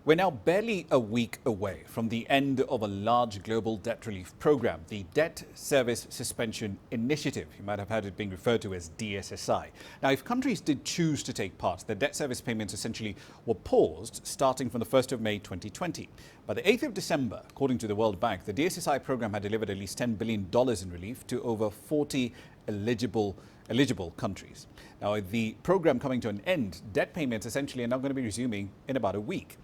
We're now barely a week away from the end of a large global debt relief program, the Debt Service Suspension Initiative. You might have heard it being referred to as DSSI. Now, if countries did choose to take part, their debt service payments essentially were paused starting from the 1st of May 2020. By the 8th of December, according to the World Bank, the DSSI program had delivered at least $10 billion in relief to over 40 eligible countries. Now, with the program coming to an end, debt payments essentially are now going to be resuming in about a week.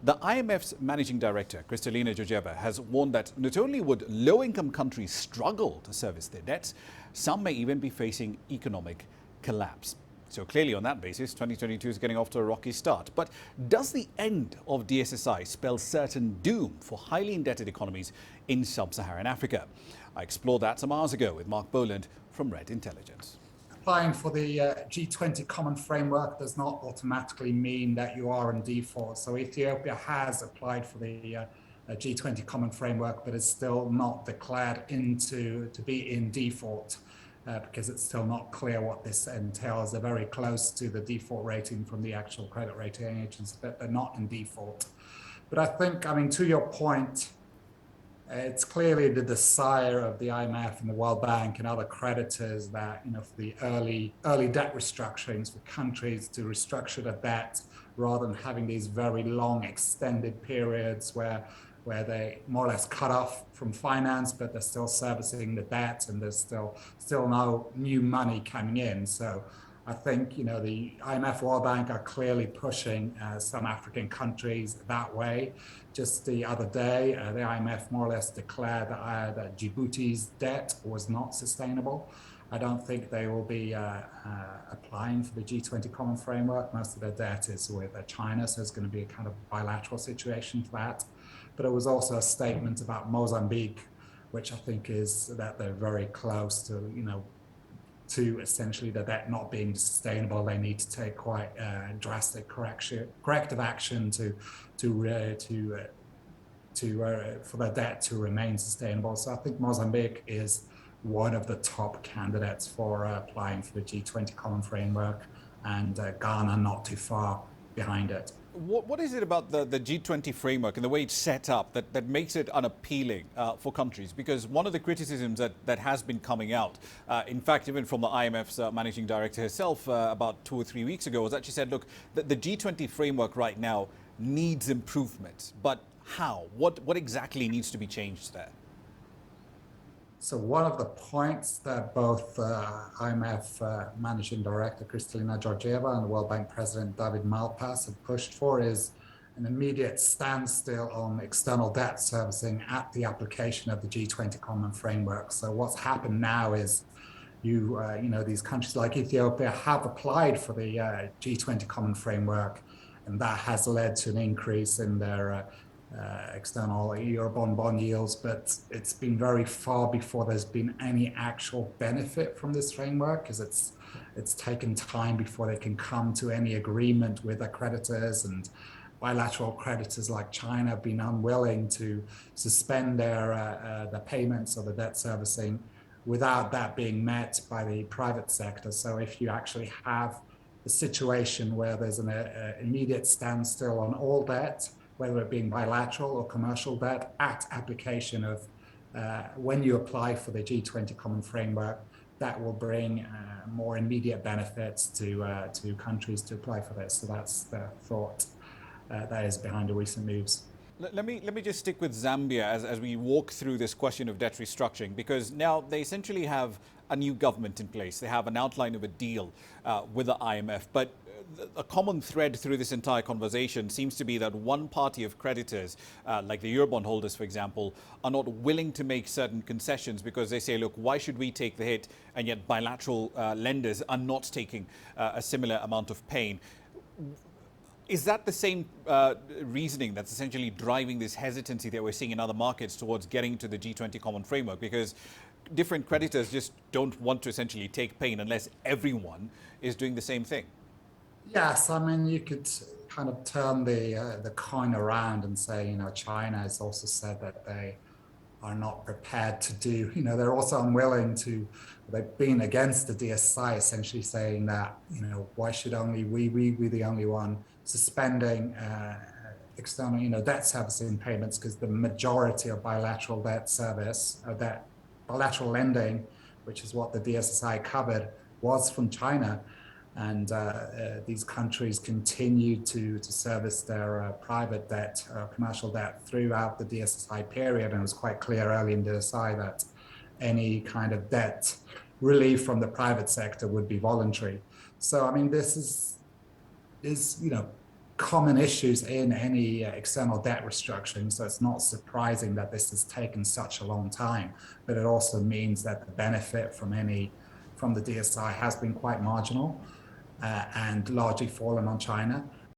The IMF's managing director, Kristalina Georgieva, has warned that not only would low-income countries struggle to service their debts, some may even be facing economic collapse. So clearly on that basis, 2022 is getting off to a rocky start. But does the end of DSSI spell certain doom for highly indebted economies in sub-Saharan Africa? I explored that some hours ago with Mark Bohlund from Red Intelligence. Applying for the G20 common framework does not automatically mean that you are in default. So Ethiopia has applied for the G20 common framework, but is still not declared to be in default because it's still not clear what this entails. They're very close to the default rating from the actual credit rating agencies, but they're not in default. But I think, to your point, it's clearly the desire of the IMF and the World Bank and other creditors that, for the early debt restructurings for countries to restructure the debt rather than having these very long extended periods where they more or less cut off from finance, but they're still servicing the debt and there's still no new money coming in. So I think, the IMF, World Bank are clearly pushing some African countries that way. Just the other day, the IMF more or less declared that Djibouti's debt was not sustainable. I don't think they will be applying for the G20 common framework. Most of their debt is with China, so it's going to be a kind of bilateral situation for that. But it was also a statement about Mozambique, which I think is that they're very close to essentially the debt not being sustainable. They need to take quite drastic corrective action for the debt to remain sustainable. So I think Mozambique is one of the top candidates for applying for the G20 common framework, and Ghana not too far behind it. What is it about the G20 framework and the way it's set up that makes it unappealing for countries? Because one of the criticisms that has been coming out, in fact, even from the IMF's managing director herself about 2 or 3 weeks ago, was that she said, look, the G20 framework right now needs improvement. But how? What exactly needs to be changed there? So one of the points that both IMF Managing Director Kristalina Georgieva and the World Bank President David Malpass have pushed for is an immediate standstill on external debt servicing at the application of the G20 common framework. So what's happened now is these countries like Ethiopia have applied for the G20 common framework, and that has led to an increase in their external Eurobond bond yields, but it's been very far before there's been any actual benefit from this framework, because it's taken time before they can come to any agreement with their creditors, and bilateral creditors like China have been unwilling to suspend their the payments of the debt servicing without that being met by the private sector. So if you actually have a situation where there's an immediate standstill on all debt, whether it being bilateral or commercial debt, at application of when you apply for the G20 common framework, that will bring more immediate benefits to countries to apply for this. So that's the thought that is behind the recent moves. Let me just stick with Zambia as we walk through this question of debt restructuring, because now they essentially have a new government in place. They have an outline of a deal with the IMF, but a common thread through this entire conversation seems to be that one party of creditors, like the Eurobond holders, for example, are not willing to make certain concessions because they say, look, why should we take the hit? And yet bilateral lenders are not taking a similar amount of pain. Is that the same reasoning that's essentially driving this hesitancy that we're seeing in other markets towards getting to the G20 common framework? Because different creditors just don't want to essentially take pain unless everyone is doing the same thing. Yes, you could kind of turn the coin around and say, China has also said that they are not prepared to do, they're also unwilling to, they've been against the DSSI, essentially saying that, why should only we be the only one suspending external, debt servicing payments, because the majority of bilateral debt service, that bilateral lending, which is what the DSSI covered, was from China. And these countries continued to service their private debt, commercial debt throughout the DSSI period. And it was quite clear early in DSSI that any kind of debt relief from the private sector would be voluntary. So, I mean, this is common issues in any external debt restructuring. So it's not surprising that this has taken such a long time, but it also means that the benefit from the DSI has been quite marginal and largely fallen on China.